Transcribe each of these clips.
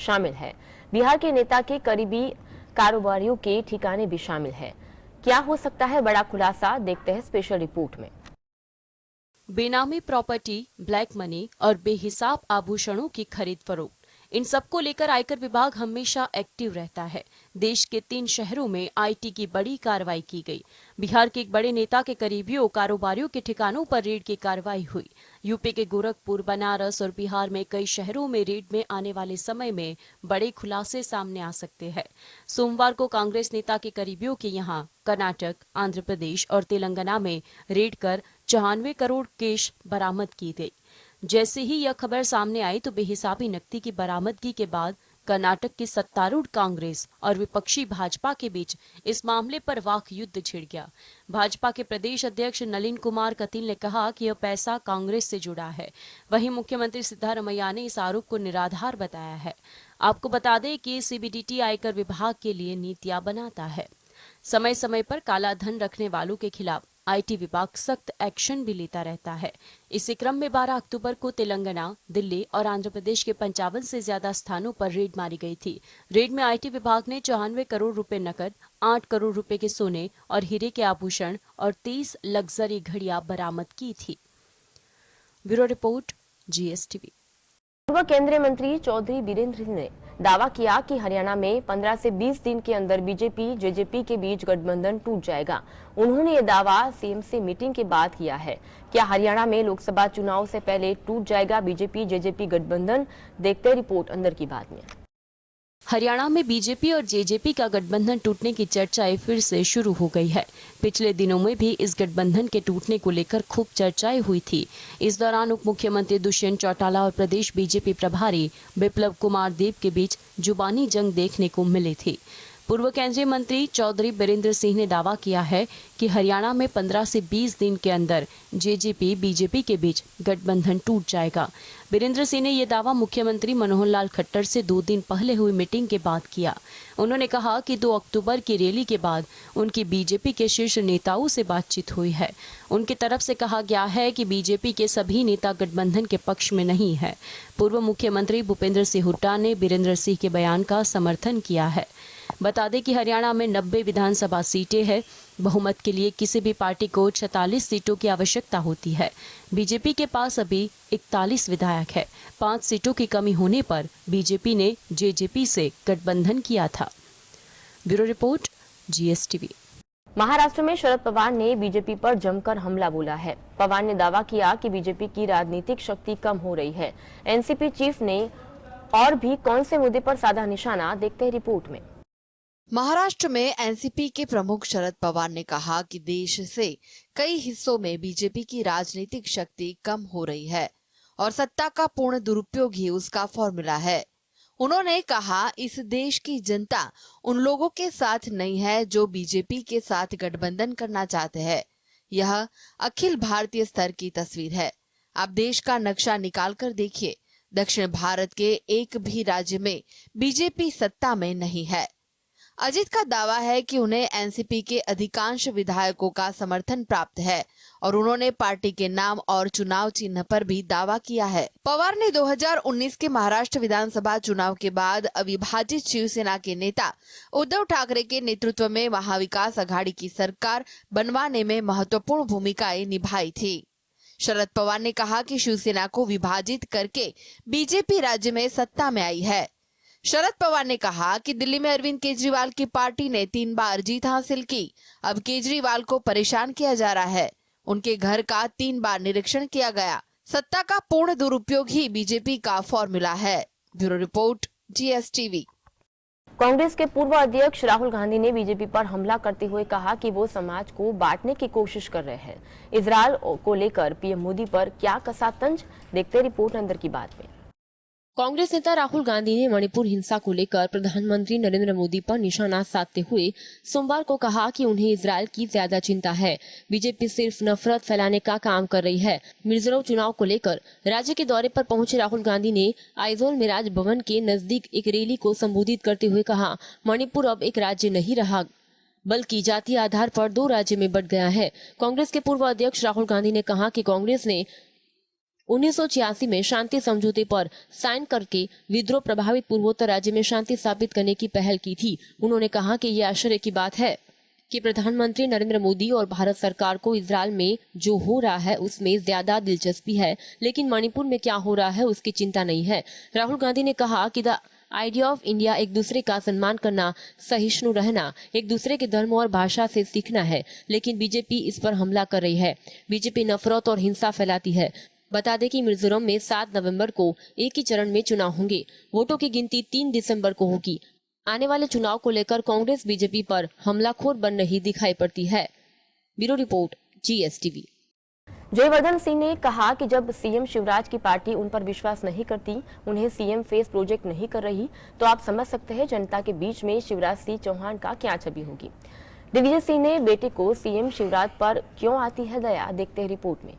शामिल है। बिहार के नेता के करीबी कारोबारियों के ठिकाने भी शामिल है। क्या हो सकता है बड़ा खुलासा, देखते हैं स्पेशल रिपोर्ट में। बेनामी प्रॉपर्टी, ब्लैक मनी और बेहिसाब आभूषणों की खरीद फरोख्त, इन सबको लेकर आयकर विभाग हमेशा एक्टिव रहता है। देश के 3 शहरों में आईटी की बड़ी कार्रवाई की गई। बिहार के एक बड़े नेता के करीबियों कारोबारियों के ठिकानों पर रेड की कार्रवाई हुई। यूपी के गोरखपुर, बनारस और बिहार में कई शहरों में रेड में आने वाले समय में बड़े खुलासे सामने आ सकते हैं। सोमवार को कांग्रेस नेता के करीबियों के यहां कर्नाटक, आंध्र प्रदेश और तेलंगाना में रेड कर 94 करोड़ कैश बरामद की गई। जैसे ही यह खबर सामने आई तो बेहिसाबी नकदी की बरामदगी के बाद कर्नाटक की सत्तारूढ़ कांग्रेस और विपक्षी भाजपा के बीच इस मामले पर वाक युद्ध छिड़ गया। भाजपा के प्रदेश अध्यक्ष नलिन कुमार कतील ने कहा कि यह पैसा कांग्रेस से जुड़ा है। वहीं मुख्यमंत्री सिद्धारमैया ने इस आरोप को निराधार बताया है। आपको बता दें कि सीबीडीटी आयकर विभाग के लिए नीतियां बनाता है। समय समय पर काला धन रखने वालों के खिलाफ आईटी विभाग सख्त एक्शन भी लेता रहता है। इसी क्रम में 12 अक्टूबर को तेलंगाना, दिल्ली और आंध्र प्रदेश के 55 से ज्यादा स्थानों पर रेड मारी गई थी। रेड में आईटी विभाग ने 94 करोड़ रुपए नकद, 8 करोड़ रुपए के सोने और हीरे के आभूषण और 30 लग्जरी घड़ियां बरामद की थी। Bureau report, GSTV। पूर्व केंद्रीय मंत्री चौधरी बीरेंद्र सिंह ने दावा किया कि हरियाणा में 15 से 20 दिन के अंदर बीजेपी जेजेपी के बीच गठबंधन टूट जाएगा। उन्होंने ये दावा सीएम से मीटिंग के बाद किया है। क्या हरियाणा में लोकसभा चुनाव से पहले टूट जाएगा बीजेपी जेजेपी गठबंधन, देखते रिपोर्ट अंदर की बात में। हरियाणा में बीजेपी और जेजेपी का गठबंधन टूटने की चर्चाएं फिर से शुरू हो गई है। पिछले दिनों में भी इस गठबंधन के टूटने को लेकर खूब चर्चाएं हुई थी। इस दौरान उप मुख्यमंत्री दुष्यंत चौटाला और प्रदेश बीजेपी प्रभारी बिप्लब कुमार देब के बीच जुबानी जंग देखने को मिली थी। पूर्व केंद्रीय मंत्री चौधरी बीरेंद्र सिंह ने दावा किया है कि हरियाणा में 15 से 20 दिन के अंदर जेजेपी बीजेपी के बीच गठबंधन टूट जाएगा। बीरेंद्र सिंह ने यह दावा मुख्यमंत्री मनोहर लाल खट्टर से 2 दिन पहले हुई मीटिंग के बाद किया। उन्होंने कहा कि 2 अक्टूबर की रैली के बाद उनकी बीजेपी के शीर्ष नेताओं से बातचीत हुई है। उनकी तरफ से कहा गया है कि बीजेपी के सभी नेता गठबंधन के पक्ष में नहीं है। पूर्व मुख्यमंत्री भूपेंद्र सिंह हुड्डा ने बीरेंद्र सिंह के बयान का समर्थन किया है। बता दें कि हरियाणा में 90 विधानसभा सीटें हैं। बहुमत के लिए किसी भी पार्टी को 46 सीटों की आवश्यकता होती है। बीजेपी के पास अभी 41 विधायक है। 5 सीटों की कमी होने पर बीजेपी ने जेजेपी से गठबंधन किया था। Bureau report, GSTV। महाराष्ट्र में शरद पवार ने बीजेपी पर जमकर हमला बोला है। पवार ने दावा किया कि बीजेपी की राजनीतिक शक्ति कम हो रही है। एनसीपी चीफ ने और भी कौन से मुद्दे पर साधा निशाना, देखते हैं रिपोर्ट में। महाराष्ट्र में एनसीपी के प्रमुख शरद पवार ने कहा कि देश से कई हिस्सों में बीजेपी की राजनीतिक शक्ति कम हो रही है और सत्ता का पूर्ण दुरुपयोग ही उसका फॉर्मूला है। उन्होंने कहा, इस देश की जनता उन लोगों के साथ नहीं है जो बीजेपी के साथ गठबंधन करना चाहते हैं। यह अखिल भारतीय स्तर की तस्वीर है। आप देश का नक्शा निकाल कर देखिए, दक्षिण भारत के एक भी राज्य में बीजेपी सत्ता में नहीं है। अजित का दावा है कि उन्हें एनसीपी के अधिकांश विधायकों का समर्थन प्राप्त है और उन्होंने पार्टी के नाम और चुनाव चिन्ह पर भी दावा किया है। पवार ने 2019 के महाराष्ट्र विधानसभा चुनाव के बाद अविभाजित शिवसेना के नेता उद्धव ठाकरे के नेतृत्व में महाविकास आघाड़ी की सरकार बनवाने में महत्वपूर्ण भूमिकाएं निभाई थी। शरद पवार ने कहा कि शिवसेना को विभाजित करके बीजेपी राज्य में सत्ता में आई है। शरद पवार ने कहा कि दिल्ली में अरविंद केजरीवाल की पार्टी ने 3 बार जीत हासिल की। अब केजरीवाल को परेशान किया जा रहा है। उनके घर का 3 बार निरीक्षण किया गया। सत्ता का पूर्ण दुरुपयोग ही बीजेपी का फॉर्मूला है। Bureau report, GSTV। कांग्रेस के पूर्व अध्यक्ष राहुल गांधी ने बीजेपी पर हमला करते हुए कहा कि वो समाज को बांटने की कोशिश कर रहे हैं। इजरायल को लेकर पीएम मोदी पर क्या कसा तंज, देखते रिपोर्ट अंदर की बात में। कांग्रेस नेता राहुल गांधी ने मणिपुर हिंसा को लेकर प्रधानमंत्री नरेंद्र मोदी पर निशाना साधते हुए सोमवार को कहा कि उन्हें इजरायल की ज्यादा चिंता है। बीजेपी सिर्फ नफरत फैलाने का काम कर रही है। मिजोरम चुनाव को लेकर राज्य के दौरे पर पहुंचे राहुल गांधी ने आइजोल में राज भवन के नजदीक एक रैली को संबोधित करते हुए कहा, मणिपुर अब एक राज्य नहीं रहा बल्कि जातीय आधार पर 2 राज्य में बंट गया है। कांग्रेस के पूर्व अध्यक्ष राहुल गांधी ने कहा कि कांग्रेस ने 1986 में शांति समझौते पर साइन करके विद्रोह प्रभावित पूर्वोत्तर राज्य में शांति स्थापित करने की पहल की थी। उन्होंने कहा कि ये आश्चर्य की बात है कि प्रधानमंत्री नरेंद्र मोदी और भारत सरकार को इजरायल में जो हो रहा है उसमें ज्यादा दिलचस्पी है, लेकिन मणिपुर में क्या हो रहा है उसकी चिंता नहीं है। राहुल गांधी ने कहा कि द आइडिया ऑफ इंडिया एक दूसरे का सम्मान करना, सहिष्णु रहना, एक दूसरे के धर्म और भाषा से सीखना है, लेकिन बीजेपी इस पर हमला कर रही है। बीजेपी नफरत और हिंसा फैलाती है। बता दें कि मिजोरम में 7 नवंबर को एक ही चरण में चुनाव होंगे। वोटों की गिनती 3 दिसंबर को होगी। आने वाले चुनाव को लेकर कांग्रेस बीजेपी पर हमलाखोर बन रही दिखाई पड़ती है। Bureau report, GSTV। Jaivardhan Singh ने कहा कि जब सीएम शिवराज की पार्टी उन पर विश्वास नहीं करती, उन्हें सीएम फेस प्रोजेक्ट नहीं कर रही, तो आप समझ सकते हैं जनता के बीच में शिवराज सिंह चौहान का क्या छवि होगी। दिग्विजय सिंह ने बेटे को सीएम शिवराज पर क्यों आती है दया, देखते हैं रिपोर्ट में।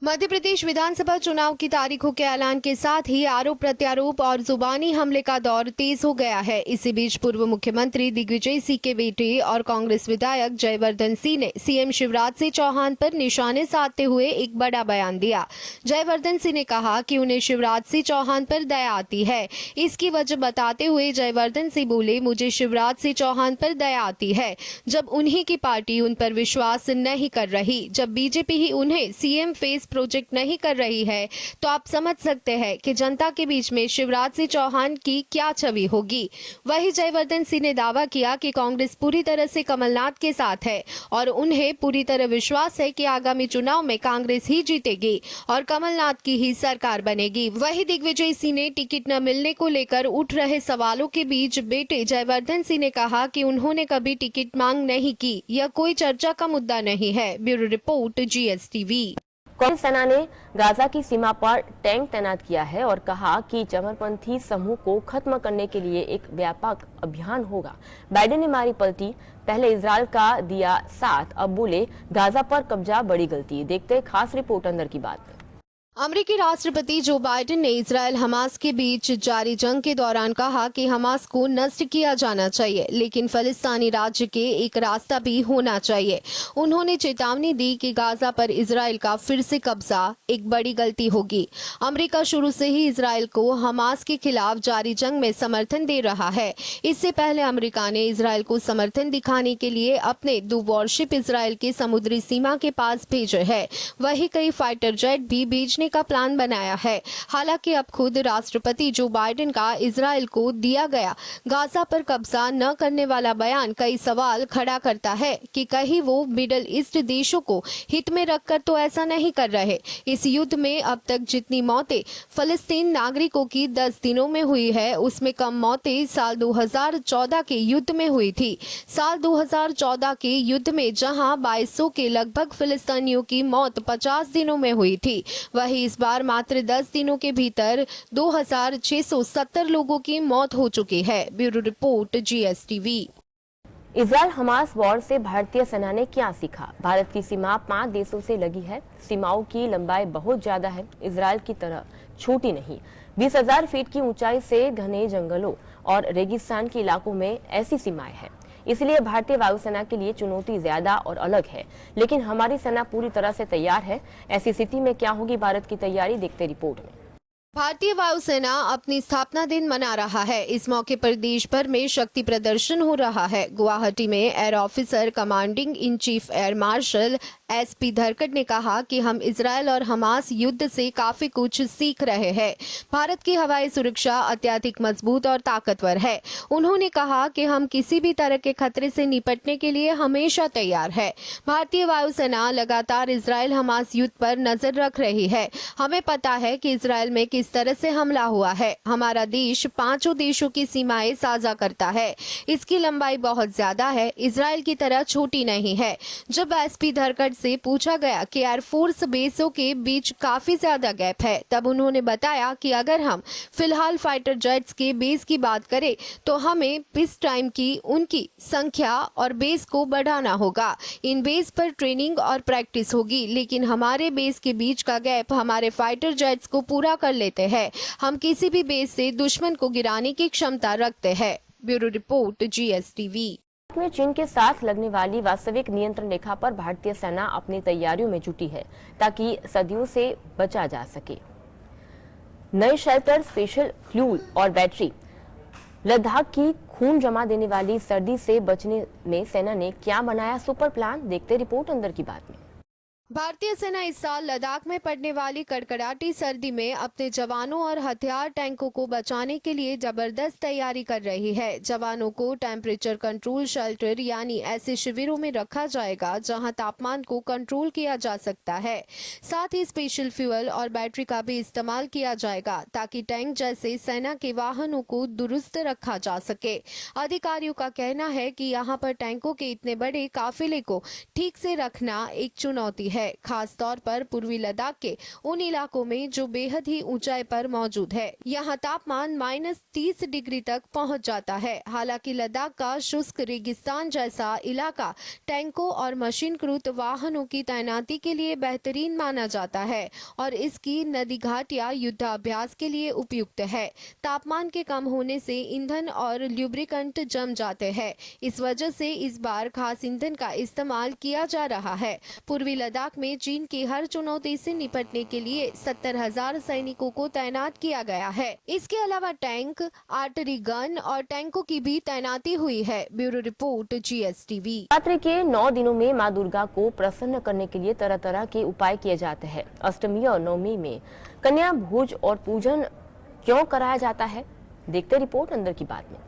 मध्य प्रदेश विधानसभा चुनाव की तारीखों के ऐलान के साथ ही आरोप प्रत्यारोप और जुबानी हमले का दौर तेज हो गया है। इसी बीच पूर्व मुख्यमंत्री दिग्विजय सिंह के बेटे और कांग्रेस विधायक जयवर्धन सिंह ने सीएम शिवराज सिंह चौहान पर निशाने साधते हुए एक बड़ा बयान दिया। जयवर्धन सिंह ने कहा कि उन्हें शिवराज सिंह चौहान पर दया आती है। इसकी वजह बताते हुए जयवर्धन सिंह बोले, मुझे शिवराज सिंह चौहान पर दया आती है जब उन्हीं की पार्टी उन पर विश्वास नहीं कर रही, जब बीजेपी ही उन्हें सीएम फेस प्रोजेक्ट नहीं कर रही है, तो आप समझ सकते हैं कि जनता के बीच में शिवराज सिंह चौहान की क्या छवि होगी। वहीं जयवर्धन सिंह ने दावा किया कि कांग्रेस पूरी तरह से कमलनाथ के साथ है और उन्हें पूरी तरह विश्वास है कि आगामी चुनाव में कांग्रेस ही जीतेगी और कमलनाथ की ही सरकार बनेगी। वहीं दिग्विजय सिंह ने टिकट न मिलने को लेकर उठ रहे सवालों के बीच बेटे जयवर्धन सिंह ने कहा कि उन्होंने कभी टिकट मांग नहीं की, यह कोई चर्चा का मुद्दा नहीं है। Bureau report, GSTV। कांग्रेस सेना ने गाजा की सीमा पर टैंक तैनात किया है और कहा कि चरमपंथी समूह को खत्म करने के लिए एक व्यापक अभियान होगा। बाइडेन ने मारी पलटी, पहले इजरायल का दिया साथ, अब बोले गाजा पर कब्जा बड़ी गलती। देखते खास रिपोर्ट अंदर की बात। अमेरिकी राष्ट्रपति जो बाइडेन ने इजरायल हमास के बीच जारी जंग के दौरान कहा कि हमास को नष्ट किया जाना चाहिए, लेकिन फिलिस्तीनी राज्य के एक रास्ता भी होना चाहिए। उन्होंने चेतावनी दी कि गाजा पर इजरायल का फिर से कब्जा एक बड़ी गलती होगी। अमेरिका शुरू से ही इजरायल को हमास के खिलाफ जारी जंग में समर्थन दे रहा है। इससे पहले अमेरिका ने इजरायल को समर्थन दिखाने के लिए अपने 2 वॉरशिप इजरायल के समुद्री सीमा के पास भेजे हैं। वही कई फाइटर जेट भी भेजने का प्लान बनाया है। हालांकि अब खुद राष्ट्रपति जो बाइडेन का इजरायल को दिया गया गाजा पर कब्जा न करने वाला बयान कई सवाल खड़ा करता है कि कहीं वो मिडिल ईस्ट देशों को हित में रखकर तो ऐसा नहीं कर रहे। इस युद्ध में अब तक जितनी मौतें फलस्तीन नागरिकों की 10 दिनों में हुई है, उसमें कम मौतें साल 2014 के युद्ध में हुई थी। साल 2014 के युद्ध में जहां 2200 के लगभग फिलिस्तीनियों की मौत 50 दिनों में हुई थी, वही इस बार मात्र 10 दिनों के भीतर 2670 लोगों की मौत हो चुकी है। Bureau report, GSTV। Israel Hamas war से भारतीय सेना ने क्या सीखा? भारत की सीमा 5 देशों से लगी है। सीमाओं की लंबाई बहुत ज्यादा है, इजरायल की तरह छोटी नहीं। 20,000 फीट की ऊंचाई से घने जंगलों और रेगिस्तान के इलाकों में ऐसी सीमाएं हैं। इसलिए भारतीय वायुसेना के लिए चुनौती ज्यादा और अलग है, लेकिन हमारी सेना पूरी तरह से तैयार है। ऐसी स्थिति में क्या होगी भारत की तैयारी, देखते रिपोर्ट में। भारतीय वायुसेना अपनी स्थापना दिन मना रहा है। इस मौके पर देश भर में शक्ति प्रदर्शन हो रहा है। गुवाहाटी में air officer commanding in chief air marshal SP धरकड़ ने कहा कि हम इजरायल और हमास युद्ध से काफी कुछ सीख रहे हैं। भारत की हवाई सुरक्षा अत्यधिक मजबूत और ताकतवर है। उन्होंने कहा कि हम किसी भी तरह के खतरे से निपटने के लिए हमेशा तैयार है। भारतीय वायुसेना लगातार इजरायल हमास युद्ध पर नजर रख रही है। हमें पता है कि इजरायल में किस तरह से हमला हुआ है। हमारा देश 5 देशों की सीमाएं साझा करता है। इसकी लंबाई बहुत ज्यादा है, इजरायल की तरह छोटी नहीं है। जब SP धरकड़ से पूछा गया कि एयरफोर्स बेसों के बीच काफी ज्यादा गैप है, तब उन्होंने बताया कि अगर हम फिलहाल फाइटर जेट्स के बेस की बात करें तो हमें पीस टाइम की उनकी संख्या और बेस को बढ़ाना होगा। इन बेस पर ट्रेनिंग और प्रैक्टिस होगी, लेकिन हमारे बेस के बीच का गैप हमारे फाइटर जेट्स को पूरा कर लेते हैं। हम किसी भी बेस से दुश्मन को गिराने की क्षमता रखते हैं। Bureau report, GSTV। में चीन के साथ लगने वाली वास्तविक नियंत्रण रेखा पर भारतीय सेना अपनी तैयारियों में जुटी है ताकि सदियों से बचा जा सके। नए शेल्टर, स्पेशल फ्यूल और बैटरी। लद्दाख की खून जमा देने वाली सर्दी से बचने में सेना ने क्या बनाया सुपर प्लान, देखते रिपोर्ट अंदर की बात में। भारतीय सेना इस साल लद्दाख में पड़ने वाली कड़कड़ाती सर्दी में अपने जवानों और हथियार टैंकों को बचाने के लिए जबरदस्त तैयारी कर रही है। जवानों को टेम्परेचर कंट्रोल शेल्टर यानी ऐसे शिविरों में रखा जाएगा जहां तापमान को कंट्रोल किया जा सकता है। साथ ही स्पेशल फ्यूल और बैटरी का भी इस्तेमाल किया जाएगा ताकि टैंक जैसे सेना के वाहनों को दुरुस्त रखा जा सके। अधिकारियों का कहना है कि यहाँ पर टैंकों के इतने बड़े काफिले को ठीक से रखना एक चुनौती है, खास तौर पर पूर्वी लद्दाख के उन इलाकों में जो बेहद ही ऊंचाई पर मौजूद है। यहाँ तापमान -30 डिग्री तक पहुँच जाता है। हालांकि लद्दाख का शुष्क रेगिस्तान जैसा इलाका टैंकों और मशीनकृत वाहनों की तैनाती के लिए बेहतरीन माना जाता है और इसकी नदी घाट या युद्धाभ्यास के लिए उपयुक्त है। तापमान के कम होने से ईंधन और ल्यूब्रिकेंट जम जाते हैं। इस वजह से इस बार खास ईंधन का इस्तेमाल किया जा रहा है। पूर्वी लद्दाख में चीन की हर चुनौती से निपटने के लिए 70,000 सैनिकों को तैनात किया गया है। इसके अलावा टैंक, आर्टरी गन और टैंकों की भी तैनाती हुई है। Bureau report, GSTV। नवरात्रि के 9 दिनों में मां दुर्गा को प्रसन्न करने के लिए तरह तरह के उपाय किए जाते हैं। अष्टमी और नवमी में कन्या भोज और पूजन क्यों कराया जाता है, देखते रिपोर्ट अंदर की बात में।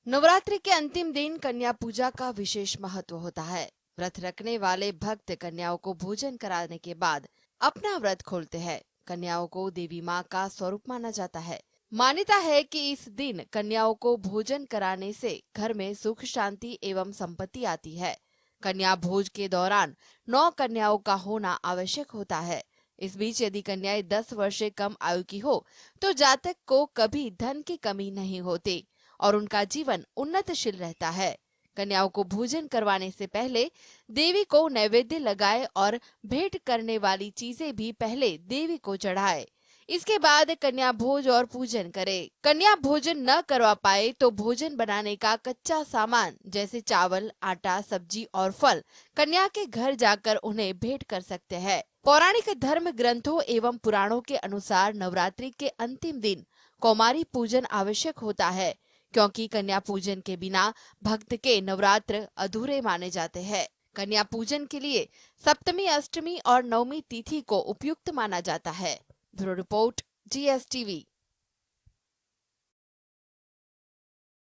नवरात्रि के अंतिम दिन कन्या पूजा का विशेष महत्व होता है। व्रत रखने वाले भक्त कन्याओं को भोजन कराने के बाद अपना व्रत खोलते हैं। कन्याओं को देवी माँ का स्वरूप माना जाता है। मान्यता है कि इस दिन कन्याओं को भोजन कराने से घर में सुख, शांति एवं संपत्ति आती है। कन्या भोज के दौरान 9 कन्याओं का होना आवश्यक होता है। इस बीच यदि कन्याएं 10 वर्ष से कम आयु की हो तो जातक को कभी धन की कमी नहीं होती और उनका जीवन उन्नतशील रहता है। कन्याओं को भोजन करवाने से पहले देवी को नैवेद्य लगाए और भेंट करने वाली चीजें भी पहले देवी को चढ़ाए। इसके बाद कन्या भोज और पूजन करे। कन्या भोजन न करवा पाए तो भोजन बनाने का कच्चा सामान जैसे चावल, आटा, सब्जी और फल कन्या के घर जाकर उन्हें भेंट कर सकते हैं। पौराणिक धर्म ग्रंथों एवं पुराणों के अनुसार नवरात्रि के अंतिम दिन कौमारी पूजन आवश्यक होता है, क्योंकि कन्या पूजन के बिना भक्त के नवरात्र अधूरे माने जाते हैं। कन्या पूजन के लिए सप्तमी, अष्टमी और नवमी तिथि को उपयुक्त माना जाता है। Bureau report, GSTV।